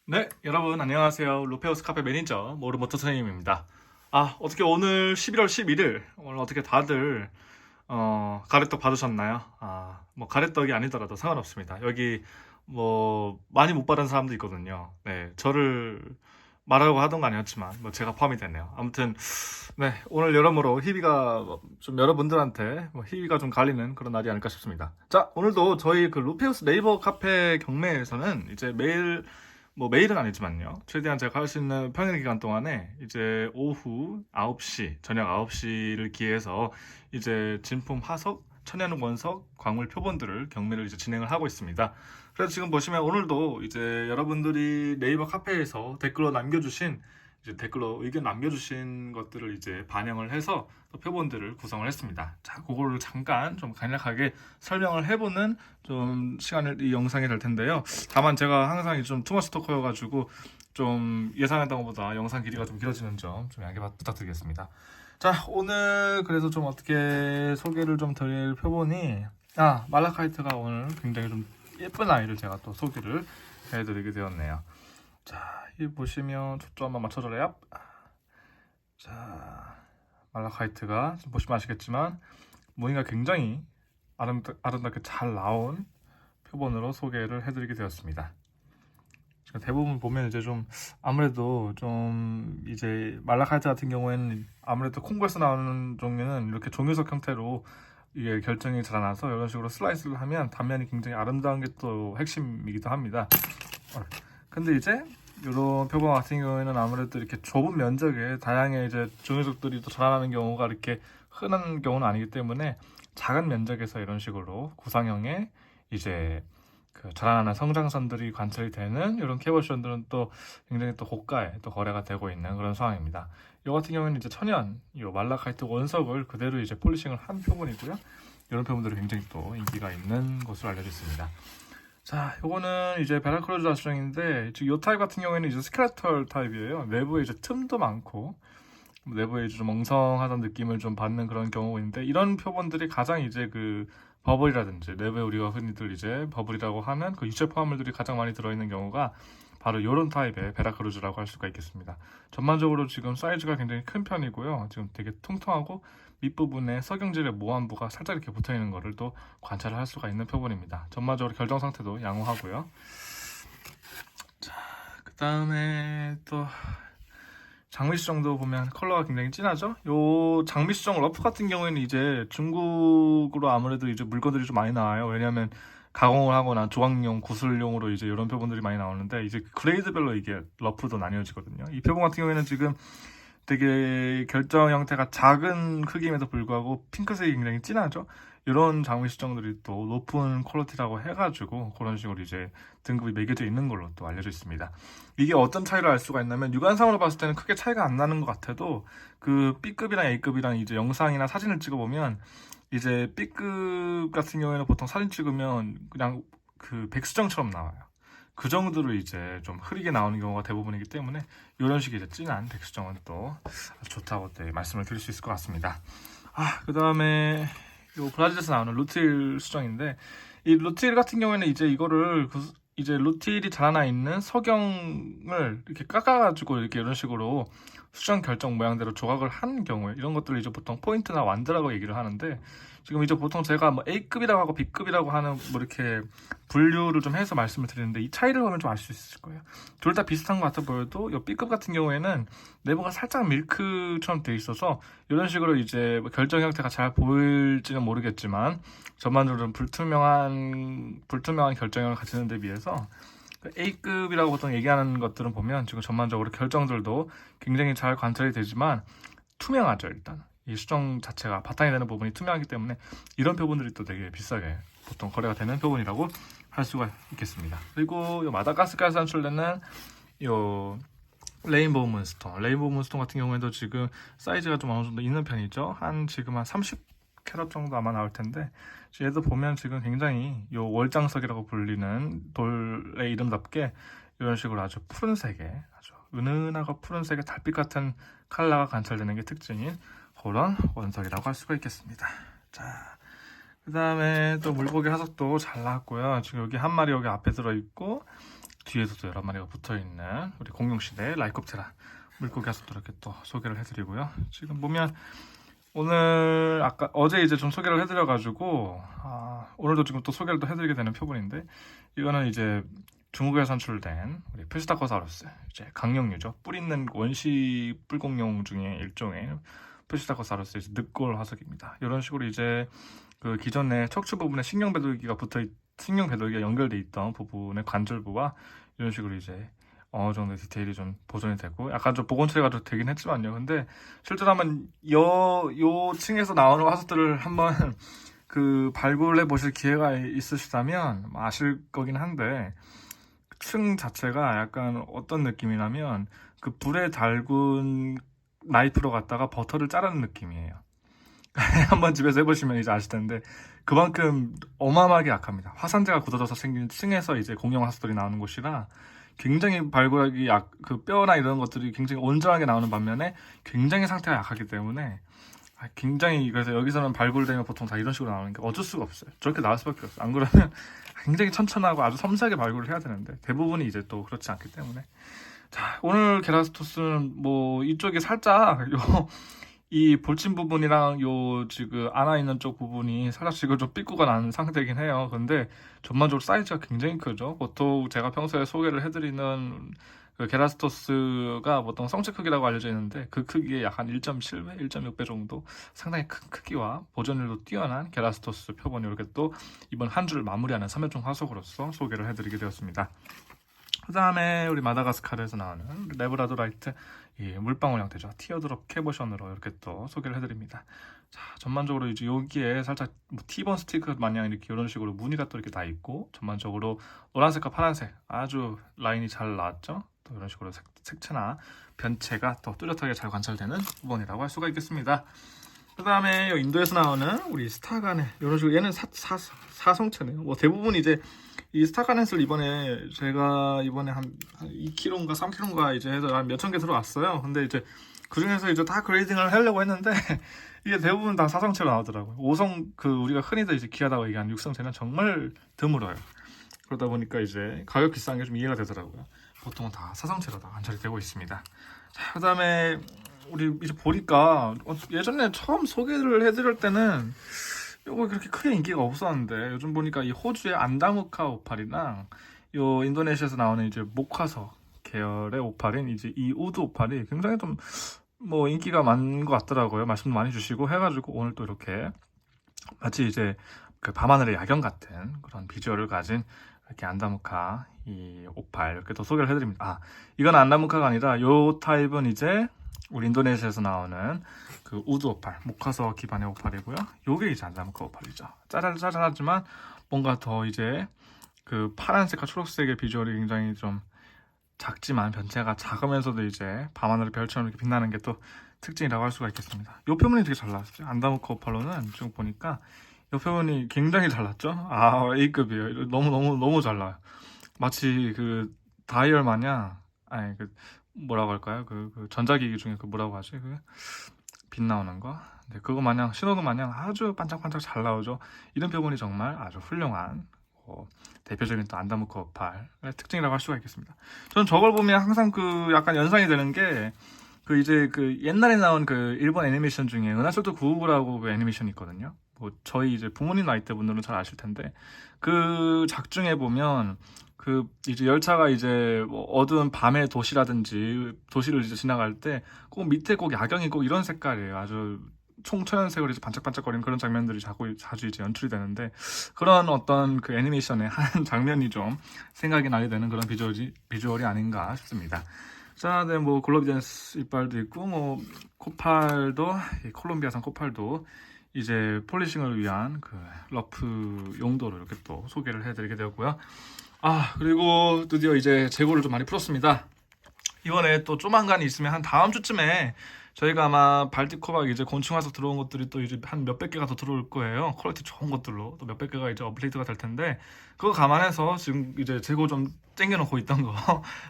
네, 여러분 안녕하세요. 루페우스 카페 매니저 모르모토 선생님입니다. 어떻게 오늘 11월 11일 오늘 어떻게 다들 가래떡 받으셨나요? 뭐 가래떡이 아니더라도 상관없습니다. 여기 뭐 많이 못 받은 사람도 있거든요. 네, 저를 말하려고 하던 거 아니었지만 뭐 제가 포함이 됐네요. 아무튼 네, 오늘 여러모로 희비가 좀 여러분들한테 뭐 희비가 좀 갈리는 그런 날이 아닐까 싶습니다. 자, 오늘도 저희 그 루페우스 네이버 카페 경매에서는 이제 매일 뭐 매일은 아니지만요. 최대한 제가 할 수 있는 평일 기간 동안에 이제 오후 9시, 저녁 9시를 기해서 이제 진품 화석, 천연 원석, 광물 표본들을 경매를 이제 진행을 하고 있습니다. 그래서 지금 보시면 오늘도 이제 여러분들이 네이버 카페에서 댓글로 남겨주신 이제 댓글로 의견 남겨주신 것들을 이제 반영을 해서 또 표본들을 구성을 했습니다. 자, 그거를 잠깐 좀 간략하게 설명을 해보는 좀 시간을 이 영상이 될 텐데요. 다만 제가 항상 좀 투머치 토커여가지고 좀 예상했던 것보다 영상 길이가 좀 길어지는 점 좀 양해 부탁드리겠습니다. 자, 오늘 그래서 좀 어떻게 소개를 좀 드릴 표본이 말라카이트가 오늘 굉장히 좀 예쁜 아이를 제가 또 소개를 해드리게 되었네요. 자, 이 보시면 초점 한번 맞춰줘요. 자, 말라카이트가 지금 보시면 아시겠지만 무늬가 굉장히 아름답게 잘 나온 표본으로 소개를 해드리게 되었습니다. 지금 대부분 보면 이제 좀 아무래도 좀 이제 말라카이트 같은 경우에는 아무래도 콩고에서 나오는 종류는 이렇게 종유석 형태로 이게 결정이 잘 나서 이런 식으로 슬라이스를 하면 단면이 굉장히 아름다운 게 또 핵심이기도 합니다. 근데 이제 이런 표본 같은 경우에는 아무래도 이렇게 좁은 면적에 다양한 이제 종유석들이 또 자라나는 경우가 이렇게 흔한 경우는 아니기 때문에 작은 면적에서 이런 식으로 구상형의 이제 그 자라나는 성장선들이 관찰이 되는 이런 캐버션들은 또 굉장히 또 고가에 또 거래가 되고 있는 그런 상황입니다. 이 같은 경우에는 이제 천연 이 말라카이트 원석을 그대로 이제 폴리싱을 한 표본이고요. 이런 표본들이 굉장히 또 인기가 있는 것으로 알려져 있습니다. 자, 요거는 이제 베라크루즈 아수정인데 이 타입 같은 경우에는 이제 스켈레털 타입이에요. 내부에 이제 틈도 많고 내부에 좀 엉성하던 느낌을 좀 받는 그런 경우가 있는데 이런 표본들이 가장 이제 그 버블이라든지 내부에 우리가 흔히들 이제 버블이라고 하는 그 유체 포함물들이 가장 많이 들어있는 경우가 바로 이런 타입의 베라크루즈라고 할 수가 있겠습니다. 전반적으로 지금 사이즈가 굉장히 큰 편이고요. 지금 되게 통통하고 밑부분에 석영질의 모안부가 살짝 이렇게 붙어있는 것을 또 관찰을 할 수가 있는 표본입니다. 전반적으로 결정 상태도 양호하고요. 자, 그 다음에 또 장미수정도 보면 컬러가 굉장히 진하죠. 요 장미수정 러프 같은 경우에는 이제 중국으로 아무래도 이제 물건들이 좀 많이 나와요. 왜냐하면 가공을 하거나 조각용, 구슬용으로 이제 이런 표본들이 많이 나오는데 이제 그레이드별로 이게 러프도 나뉘어지거든요. 이 표본 같은 경우에는 지금 되게 결정 형태가 작은 크기임에도 불구하고 핑크색이 굉장히 진하죠. 이런 장미 수정들이 또 높은 퀄리티라고 해가지고 그런 식으로 이제 등급이 매겨져 있는 걸로 또 알려져 있습니다. 이게 어떤 차이를 알 수가 있냐면 육안상으로 봤을 때는 크게 차이가 안 나는 것 같아도 그 B급이랑 A급이랑 이제 영상이나 사진을 찍어보면 이제 B급 같은 경우에는 보통 사진 찍으면 그냥 그 백수정처럼 나와요. 그 정도로 이제 좀 흐리게 나오는 경우가 대부분이기 때문에 이런 식의 이제 진한 백수정은 또 아주 좋다고 또 말씀을 드릴 수 있을 것 같습니다. 그 다음에 요 브라질에서 나오는 루틸 수정인데 이 루틸 같은 경우에는 이제 이거를 이제 루틸이 자라나 있는 석영을 이렇게 깎아가지고 이렇게 이런 식으로 수정 결정 모양대로 조각을 한 경우에 이런 것들을 이제 보통 포인트나 완드라고 얘기를 하는데 지금 이제 보통 제가 뭐 A급이라고 하고 B급이라고 하는 뭐 이렇게 분류를 좀 해서 말씀을 드리는데 이 차이를 보면 좀 알 수 있을 거예요. 둘 다 비슷한 것 같아 보여도 이 B급 같은 경우에는 내부가 살짝 밀크처럼 돼 있어서 이런 식으로 이제 뭐 결정 형태가 잘 보일지는 모르겠지만 전반적으로 불투명한 결정형을 가지는 데 비해서 A급이라고 보통 얘기하는 것들은 보면 지금 전반적으로 결정들도 굉장히 잘 관찰이 되지만 투명하죠. 일단 이 수정 자체가 바탕이 되는 부분이 투명하기 때문에 이런 표본들이 또 되게 비싸게 보통 거래가 되는 표본이라고 할 수가 있겠습니다. 그리고 이 마다가스카르 산출레는 이 레인보우 문스톤 같은 경우에도 지금 사이즈가 좀 어느 정도 있는 편이죠. 지금 한 30캐럿 정도 아마 나올 텐데 얘도 보면 지금 굉장히 요 월장석이라고 불리는 돌의 이름답게 이런 식으로 아주 푸른색의 아주 은은하고 푸른색의 달빛 같은 컬러가 관찰되는 게 특징인 그런 원석이라고 할 수가 있겠습니다. 자, 그 다음에 또 물고기 화석도 잘 나왔고요. 지금 여기 한 마리 여기 앞에 들어있고 뒤에서도 여러 마리가 붙어 있는 우리 공룡시대 라이콥테라 물고기 하수도 이렇게 또 소개를 해드리고요. 지금 보면 오늘 아까 어제 이제 좀 소개를 해드려가지고 오늘도 지금 또 소개를 또 해드리게 되는 표본인데, 이거는 이제 중국에서 산출된 우리 표시다코사우루스, 이제 강력류죠. 뿔 있는 원시 뿔공룡 중에 일종의 표시다코사우루스 이제 늑골 화석입니다. 이런 식으로 이제 그 기존에 척추 부분에 식용 배돌기가 연결돼 있던 부분의 관절부와 이런 식으로 이제 어느 정도 디테일이 좀 보존이 되고, 약간 좀 복원 처리가 좀 되긴 했지만요. 근데 실제로 한번 요 층에서 나오는 화석들을 한번 그 발굴해 보실 기회가 있으시다면 아실 거긴 한데, 층 자체가 약간 어떤 느낌이냐면 그 불에 달군 나이프로 갖다가 버터를 자르는 느낌이에요. 한번 집에서 해보시면 이제 아실 텐데, 그만큼 어마어마하게 약합니다. 화산재가 굳어져서 생긴 층에서 이제 공룡 화석들이 나오는 곳이라 굉장히 발굴하기 그 뼈나 이런 것들이 굉장히 온전하게 나오는 반면에 굉장히 상태가 약하기 때문에 굉장히, 그래서 여기서는 발굴되면 보통 다 이런 식으로 나오는 게 어쩔 수가 없어요. 저렇게 나올 수밖에 없어요. 안 그러면 굉장히 천천하고 아주 섬세하게 발굴을 해야 되는데 대부분이 이제 또 그렇지 않기 때문에. 자, 오늘 게라스토스는 뭐 이쪽이 살짝 이 볼침 부분이랑 요 지금 안아 있는 쪽 부분이 살짝 지금 좀 삐꾸가 나는 상태이긴 해요. 근데 전반적으로 사이즈가 굉장히 크죠. 보통 제가 평소에 소개를 해드리는 그 게라스토스가 보통 성체 크기라고 알려져 있는데, 그 크기의 약 한 1.7배, 1.6배 정도 상당히 큰 크기와 보존율도 뛰어난 게라스토스 표본이 이렇게 또 이번 한 주를 마무리하는 3회종 화석으로서 소개를 해드리게 되었습니다. 그 다음에 우리 마다가스카르에서 나오는 레브라도라이트, 이 물방울 형태죠. 티어드롭 캐보션으로 이렇게 또 소개를 해드립니다. 자, 전반적으로 이제 여기에 살짝 뭐 티본 스티커 마냥 이렇게 이런 식으로 무늬가 또 이렇게 다 있고, 전반적으로 노란색과 파란색 아주 라인이 잘 나왔죠. 또 이런 식으로 색채나 변체가 또 뚜렷하게 잘 관찰되는 부분이라고 할 수가 있겠습니다. 그 다음에 인도에서 나오는 우리 스타가넷, 이런 식으로 얘는 사성체네요. 뭐 대부분 이제 이 스타가넷을 제가 이번에 한 2kg인가 3kg인가 이제 해서 한 몇천 개 들어왔어요. 근데 이제 그 중에서 이제 다 그레이딩을 하려고 했는데 이게 대부분 다 사성체로 나오더라고요. 5성, 우리가 흔히들 이제 귀하다고 얘기하는 6성체는 정말 드물어요. 그러다 보니까 이제 가격 비싼 게 좀 이해가 되더라고요. 보통은 다 사성체로 다 관찰이 되고 있습니다. 자, 그 다음에 우리 이제 보니까 예전에 처음 소개를 해드릴 때는 요거 그렇게 크게 인기가 없었는데, 요즘 보니까 이 호주의 안다무카 오팔이랑 요 인도네시아에서 나오는 이제 목화석 계열의 오팔인 이제 이 우드 오팔이 굉장히 좀 뭐 인기가 많은 것 같더라고요. 말씀도 많이 주시고 해가지고 오늘 또 이렇게 마치 이제 그 밤하늘의 야경 같은 그런 비주얼을 가진 이렇게 안다무카 이 오팔 이렇게 또 소개를 해드립니다. 이건 안다무카가 아니라 요 타입은 이제 우리 인도네시아에서 나오는 그 우드 오팔, 목화석 기반의 오팔이고요. 요게 이제 안다무카 오팔이죠. 짜잘짜잘하지만 뭔가 더 이제 그 파란색과 초록색의 비주얼이 굉장히 좀 작지만 변체가 작으면서도 이제 밤하늘의 별처럼 이렇게 빛나는 게 또 특징이라고 할 수가 있겠습니다. 요 표본이 되게 잘 나왔어요. 안다무카 오팔로는 지금 보니까 요 표본이 굉장히 잘 났죠. A급이에요. 너무 잘 나와요. 마치 그 다이얼 마냥, 아니 그 뭐라고 할까요? 그 전자기기 중에 그 뭐라고 하지? 그 빛 나오는 거. 네, 그거 마냥, 신호등 마냥 아주 반짝반짝 잘 나오죠. 이런 표본이 정말 아주 훌륭한 대표적인 또 안다무카 오팔의 특징이라고 할 수가 있겠습니다. 저는 저걸 보면 항상 그 약간 연상이 되는 게 그 이제 그 옛날에 나온 그 일본 애니메이션 중에 은하철도 999라고 그 애니메이션이 있거든요. 뭐 저희 이제 부모님 나이대 분들은 잘 아실 텐데, 그 작중에 보면 그 이제 열차가 이제 뭐 어두운 밤의 도시라든지 도시를 이제 지나갈 때 꼭 밑에 꼭 야경이 꼭 이런 색깔이에요. 아주 총천연색으로 이제 반짝반짝거리는 그런 장면들이 자주 이제 연출이 되는데, 그런 어떤 그 애니메이션의 한 장면이 좀 생각이 나게 되는 그런 비주얼이 아닌가 싶습니다. 자, 네, 뭐 글로비덴스 이빨도 있고, 뭐 코팔도, 콜롬비아산 코팔도 이제 폴리싱을 위한 그 러프 용도로 이렇게 또 소개를 해드리게 되었고요. 그리고 드디어 이제 재고를 좀 많이 풀었습니다. 이번에 또 조만간 있으면 한 다음 주쯤에 저희가 아마 발티코박 이제 곤충 화석 들어온 것들이 또 이제 한 몇백 개가 더 들어올 거예요. 퀄리티 좋은 것들로 또 몇백 개가 이제 업데이트가 될 텐데 그거 감안해서 지금 이제 재고 좀 땡겨놓고 있던 거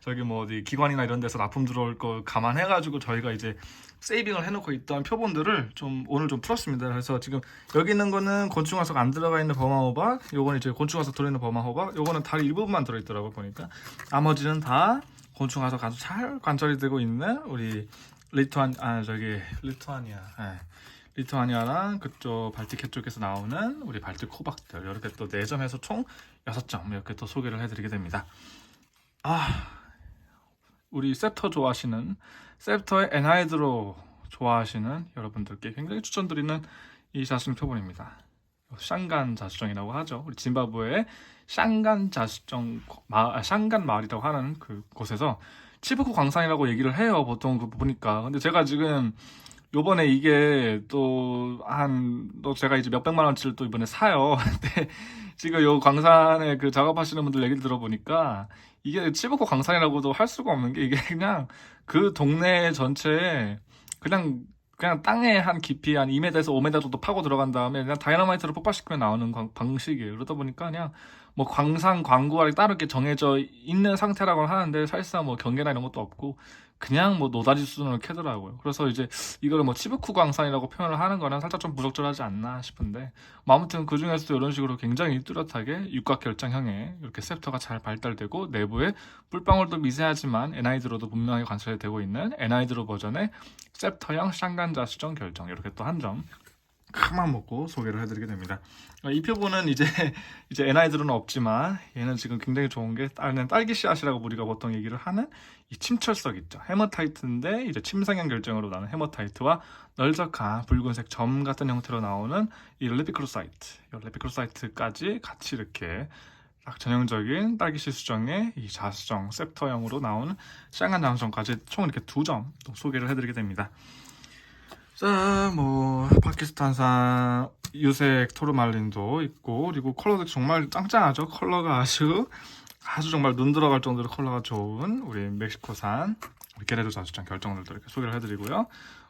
저기 뭐 어디 기관이나 이런 데서 납품 들어올 거 감안해가지고 저희가 이제 세이빙을 해놓고 있던 표본들을 좀 오늘 좀 풀었습니다. 그래서 지금 여기 있는 거는 곤충 화석 안 들어가 있는 버마호박, 요거는 이제 곤충 화석 들어있는 버마호박, 요거는 다리 일부분만 들어있더라고 보니까 나머지는 다 곤충 화석 아주 잘 관찰이 되고 있는 우리 리투아니아랑 그쪽 발티케 쪽에서 나오는 우리 발틱 호박들 이렇게 또 4점에서 총 6점 이렇게 또 소개를 해드리게 됩니다. 우리 셉터 좋아하시는 셉터의 에나이드로 좋아하시는 여러분들께 굉장히 추천드리는 이 자수정 표본입니다. 샹간 자수정이라고 하죠. 우리 짐바브웨의 샹간 샹간 마을이라고 하는 그 곳에서 치부쿠 광산이라고 얘기를 해요. 보통 그 보니까. 근데 제가 지금 요번에 이게 또 제가 이제 몇백만 원치를 또 이번에 사요. 근데 지금 요 광산에 그 작업하시는 분들 얘기를 들어보니까 이게 치부쿠 광산이라고도 할 수가 없는 게 이게 그냥 그 동네 전체에 그냥 땅에 한 깊이 한 2m에서 5m 정도 파고 들어간 다음에 그냥 다이너마이트를 폭발시키면 나오는 방식이에요. 그러다 보니까 그냥 뭐 광산 광구알이 따로 이렇게 정해져 있는 상태라고 하는데 사실상 뭐 경계나 이런 것도 없고 그냥 뭐 노다지 수준으로 캐더라고요. 그래서 이제 이거를 뭐 치부쿠 광산이라고 표현을 하는 거는 살짝 좀 부적절하지 않나 싶은데 뭐 아무튼 그 중에서도 이런 식으로 굉장히 뚜렷하게 육각결장형의 이렇게 셉터가 잘 발달되고 내부에 뿔방울도 미세하지만 에나이드로도 분명하게 관찰이 되고 있는 에나이드로 버전의 셉터형 샹간 자수정 결정 이렇게 또 한 점 큰맘 먹고 소개를 해드리게 됩니다. 이 표본은 이제 에나이드로는 없지만 얘는 지금 굉장히 좋은 게 딸기 씨앗이라고 우리가 보통 얘기를 하는 이 침철석 있죠. 헤머타이트인데 이제 침상형 결정으로 나는 헤머타이트와 널적한 붉은색 점 같은 형태로 나오는 이 레피크로사이트까지 같이 이렇게 딱 전형적인 딸기 씨 수정의 이 자수정 셉터형으로 나오는 샹간 자수정까지 총 이렇게 2점 소개를 해드리게 됩니다. 자, 뭐 파키스탄산 유색 토르말린도 있고 그리고 컬러도 정말 짱짱하죠. 컬러가 아주 정말 눈 들어갈 정도로 컬러가 좋은 우리 멕시코산 우리 게레로 자수정 결정들도 이렇게 소개를 해드리고요.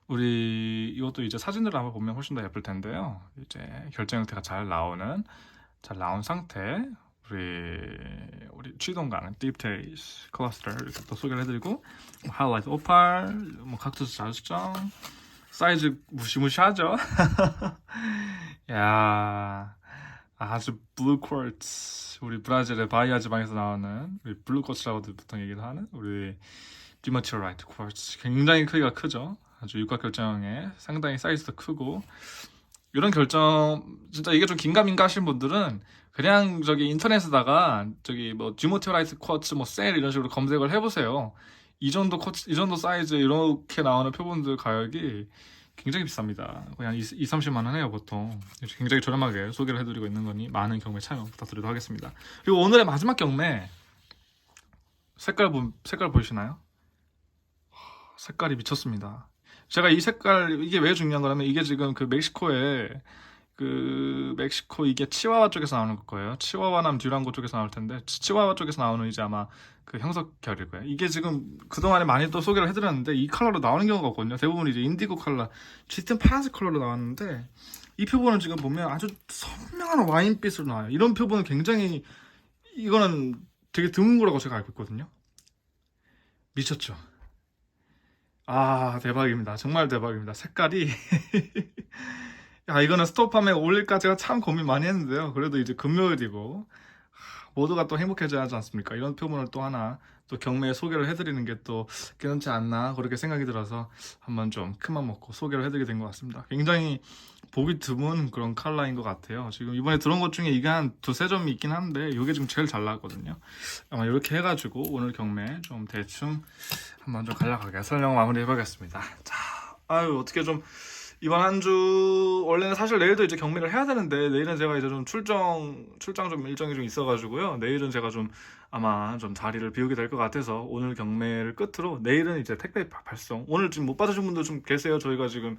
우리 이것도 이제 사진으로 한번 보면 훨씬 더 예쁠 텐데요. 이제 결정 형태가 잘 나온 상태 우리 취동강 딥테이스 클러스터 이렇게 또 소개를 해드리고 하이라이트 오팔 뭐 각투스 자수정 사이즈 무시무시하죠? 야, 아주 블루 쿼츠 우리 브라질의 바이아 지방에서 나오는 우리 블루 쿼츠라고도 보통 얘기를 하는 우리 디머티어라이트 쿼츠 굉장히 크기가 크죠? 아주 육각결정형의 상당히 사이즈도 크고 이런 결정 진짜 이게 좀 긴가민가 하신 분들은 그냥 저기 인터넷에다가 저기 뭐 디머티어라이트 쿼츠 뭐 셀 이런 식으로 검색을 해보세요. 이 정도 사이즈 이렇게 나오는 표본들 가격이 굉장히 비쌉니다. 그냥 30만 원 해요 보통. 굉장히 저렴하게 소개를 해드리고 있는 거니 많은 경매 참여 부탁드리도록 하겠습니다. 그리고 오늘의 마지막 경매 색깔 보이시나요? 색깔이 미쳤습니다. 제가 이 색깔 이게 왜 중요한 거냐면 이게 지금 그 멕시코 이게 치와와 쪽에서 나오는 거예요. 치와와남 듀랑고 쪽에서 나올 텐데 치와와 쪽에서 나오는 이제 아마 그 형석결일 거예요. 이게 지금 그동안에 많이 또 소개를 해드렸는데 이 컬러로 나오는 경우가 없거든요. 대부분 이제 인디고 컬러, 짙은 파란색 컬러로 나왔는데 이 표본을 지금 보면 아주 선명한 와인빛으로 나와요. 이런 표본은 굉장히 이거는 되게 드문 거라고 제가 알고 있거든요. 미쳤죠? 아 대박입니다. 정말 대박입니다. 색깔이 야 이거는 스톱함에 올릴까 제가 참 고민 많이 했는데요. 그래도 이제 금요일이고 모두가 또 행복해져야 하지 않습니까? 이런 표본을 또 하나 또 경매에 소개를 해드리는 게 또 괜찮지 않나 그렇게 생각이 들어서 한번 좀 큰맘 먹고 소개를 해드리게 된 것 같습니다. 굉장히 보기 드문 그런 컬러인 것 같아요. 지금 이번에 들어온 것 중에 이게 한 2-3점이 있긴 한데 이게 지금 제일 잘 나왔거든요. 아마 이렇게 해가지고 오늘 경매 좀 대충 한번 좀 간략하게 설명 마무리 해보겠습니다. 자, 어떻게 좀 이번 한 주 원래는 사실 내일도 이제 경매를 해야 되는데 내일은 제가 이제 좀 출장 좀 일정이 좀 있어가지고요. 내일은 제가 좀 아마 좀 자리를 비우게 될 것 같아서 오늘 경매를 끝으로 내일은 이제 택배 발송. 오늘 지금 못 받으신 분들 좀 계세요. 저희가 지금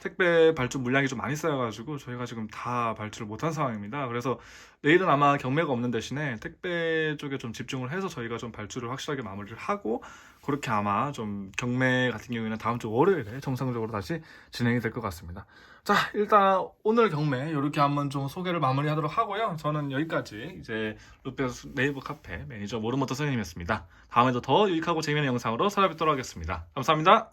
택배 발주 물량이 좀 많이 쌓여가지고 저희가 지금 다 발주를 못한 상황입니다. 그래서 내일은 아마 경매가 없는 대신에 택배 쪽에 좀 집중을 해서 저희가 좀 발주를 확실하게 마무리를 하고 그렇게 아마 좀 경매 같은 경우에는 다음 주 월요일에 정상적으로 다시 진행이 될 것 같습니다. 자, 일단 오늘 경매 이렇게 한번 좀 소개를 마무리하도록 하고요. 저는 여기까지 이제 롯데 네이버 카페 매니저 모르모터 선생님이었습니다. 다음에도 더 유익하고 재미있는 영상으로 찾아뵙도록 하겠습니다. 감사합니다.